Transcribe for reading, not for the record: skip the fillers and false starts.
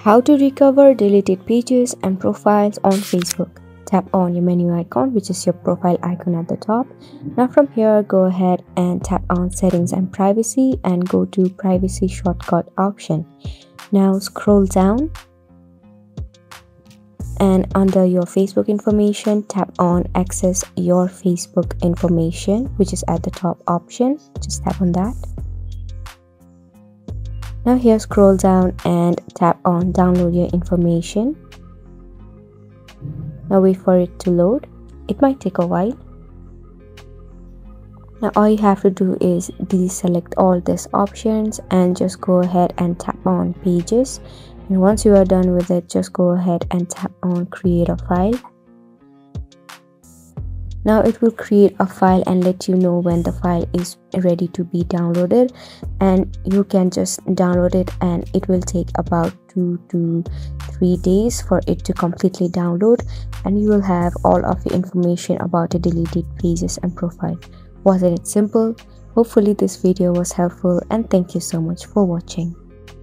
How to recover deleted pages and profiles on Facebook. Tap on your menu icon, which is your profile icon at the top. Now from here, go ahead and tap on settings and privacy and go to privacy shortcut option. Now scroll down and under your Facebook information, tap on access your Facebook information, which is at the top option. Just tap on that. Now here scroll down and tap on download your information. Now wait for it to load. It might take a while. Now all you have to do is deselect all these options and just go ahead and tap on pages. And once you are done with it, just go ahead and tap on create a file. Now it will create a file and let you know when the file is ready to be downloaded, and you can just download it, and it will take about 2 to 3 days for it to completely download, and you will have all of the information about the deleted pages and profile. Wasn't it simple? Hopefully this video was helpful, and thank you so much for watching.